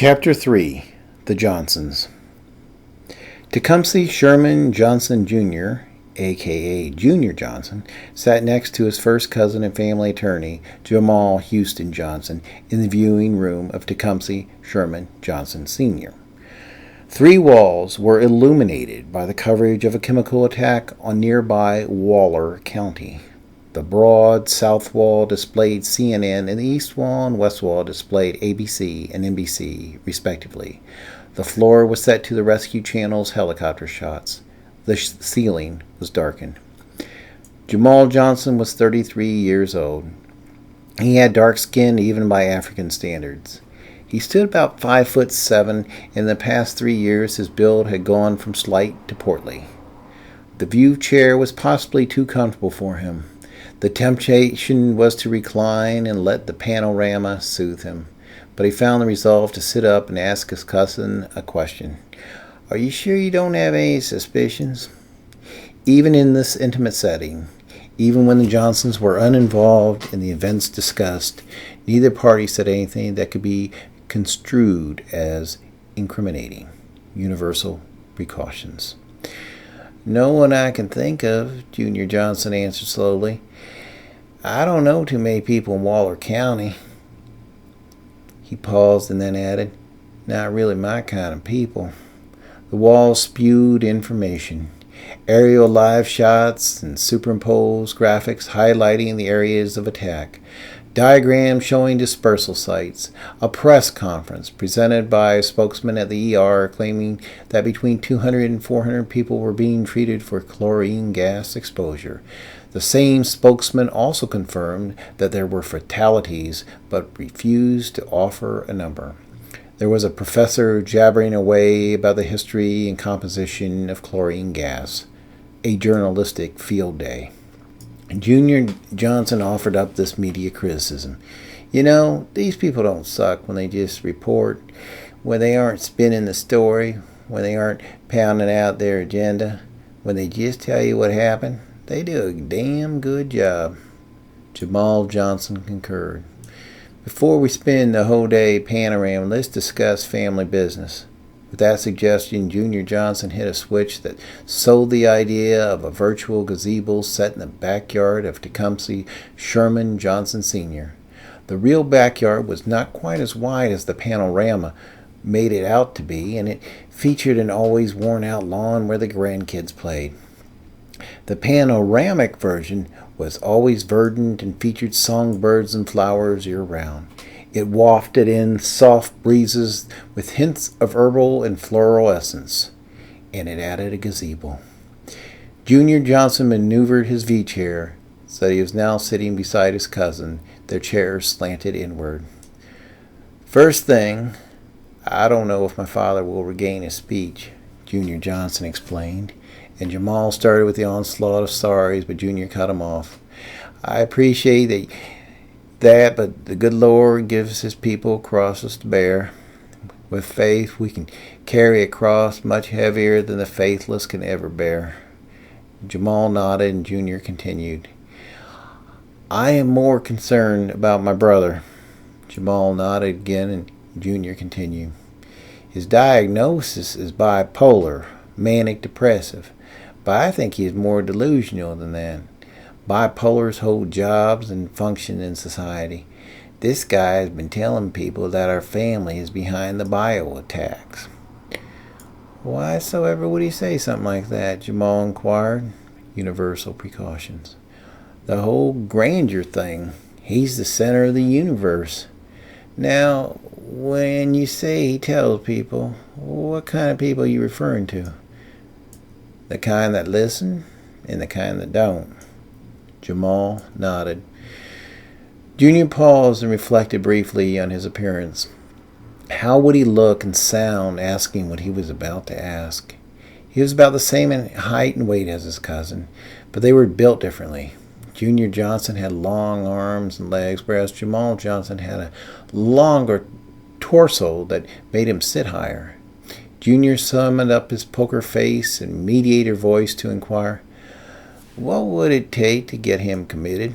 Chapter 3. The Johnsons. Tecumseh Sherman Johnson Jr., a.k.a. Junior Johnson, sat next to his first cousin and family attorney, Jamal Houston Johnson, in the viewing room of Tecumseh Sherman Johnson Sr. 3 walls were illuminated by the coverage of a chemical attack on nearby Waller County. The broad south wall displayed CNN, and the east wall and west wall displayed ABC and NBC, respectively. The floor was set to the Rescue Channel's helicopter shots. The ceiling was darkened. Jamal Johnson was 33 years old. He had dark skin even by African standards. He stood about 5'7", and in the past 3 years his build had gone from slight to portly. The view chair was possibly too comfortable for him. The temptation was to recline and let the panorama soothe him, but he found the resolve to sit up and ask his cousin a question. "Are you sure you don't have any suspicions?" Even in this intimate setting, even when the Johnsons were uninvolved in the events discussed, neither party said anything that could be construed as incriminating. Universal precautions. "No one I can think of," Junior Johnson answered slowly. "I don't know too many people in Waller County." He paused and then added, "Not really my kind of people." The walls spewed information. Aerial live shots and superimposed graphics highlighting the areas of attack. Diagrams showing dispersal sites. A press conference presented by a spokesman at the ER claiming that between 200 and 400 people were being treated for chlorine gas exposure. The same spokesman also confirmed that there were fatalities, but refused to offer a number. There was a professor jabbering away about the history and composition of chlorine gas. A journalistic field day. Junior Johnson offered up this media criticism. "You know, these people don't suck when they just report, when they aren't spinning the story, when they aren't pounding out their agenda, when they just tell you what happened. They do a damn good job." Jamal Johnson concurred. "Before we spend the whole day panorama, let's discuss family business." With that suggestion, Junior Johnson hit a switch that sold the idea of a virtual gazebo set in the backyard of Tecumseh Sherman Johnson Sr. The real backyard was not quite as wide as the panorama made it out to be, and it featured an always worn-out lawn where the grandkids played. The panoramic version was always verdant and featured songbirds and flowers year-round. It wafted in soft breezes with hints of herbal and floral essence, and it added a gazebo. Junior Johnson maneuvered his V-chair so that he was now sitting beside his cousin, their chairs slanted inward. "First thing, I don't know if my father will regain his speech," Junior Johnson explained, and Jamal started with the onslaught of sorries, but Junior cut him off. "I appreciate that, but the good Lord gives his people crosses to bear. With faith, we can carry a cross much heavier than the faithless can ever bear." Jamal nodded, and Junior continued. "I am more concerned about my brother." Jamal nodded again, and Junior continued. "His diagnosis is bipolar, manic depressive, but I think he is more delusional than that. Bipolars hold jobs and function in society. This guy has been telling people that our family is behind the bio attacks." "Why soever would he say something like that?" Jamal inquired. Universal precautions. "The whole grandeur thing. He's the center of the universe." "Now, when you say he tells people, what kind of people are you referring to?" "The kind that listen and the kind that don't." Jamal nodded. Junior paused and reflected briefly on his appearance. How would he look and sound asking what he was about to ask? He was about the same in height and weight as his cousin, but they were built differently. Junior Johnson had long arms and legs, whereas Jamal Johnson had a longer torso that made him sit higher. Junior summoned up his poker face and mediator voice to inquire, "What would it take to get him committed?"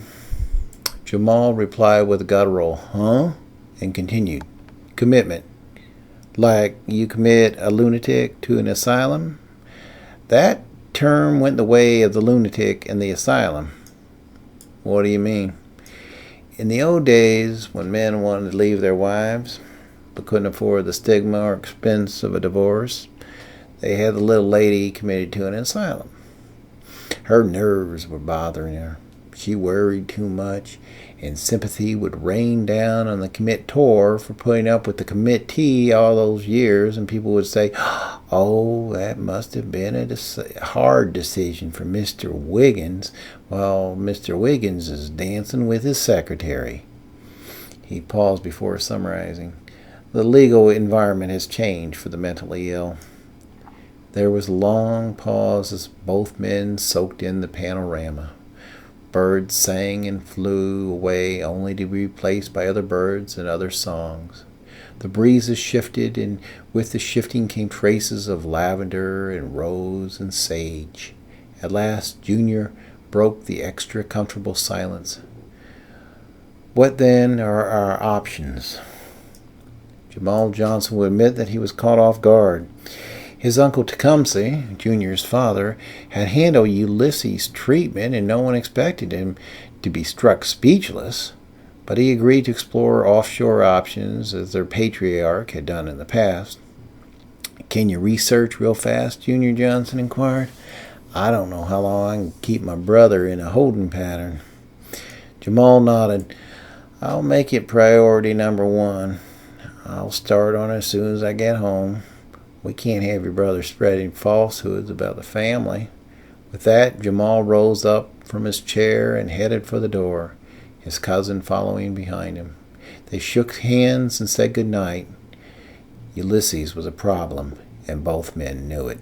Jamal replied with a guttural, "Huh?" and continued, "Commitment. Like you commit a lunatic to an asylum? That term went the way of the lunatic and the asylum. What do you mean? In the old days, when men wanted to leave their wives, but couldn't afford the stigma or expense of a divorce, they had the little lady committed to an asylum. Her nerves were bothering her. She worried too much, and sympathy would rain down on the committor for putting up with the committee all those years, and people would say, "Oh, that must have been a hard decision for Mr. Wiggins, while Mr. Wiggins is dancing with his secretary." He paused before summarizing. The legal environment has changed for the mentally ill. There was a long pause as both men soaked in the panorama. Birds sang and flew away only to be replaced by other birds and other songs. The breezes shifted, and with the shifting came traces of lavender and rose and sage. At last, Junior broke the extra comfortable silence. "What then are our options?" Jamal Johnson would admit that he was caught off guard. His uncle Tecumseh, Junior's father, had handled Ulysses' treatment, and no one expected him to be struck speechless. But he agreed to explore offshore options, as their patriarch had done in the past. "Can you research real fast?" Junior Johnson inquired. "I don't know how long I can keep my brother in a holding pattern." Jamal nodded. "I'll make it priority number one. I'll start on it as soon as I get home. We can't have your brother spreading falsehoods about the family." With that, Jamal rose up from his chair and headed for the door, his cousin following behind him. They shook hands and said good night. Ulysses was a problem, and both men knew it.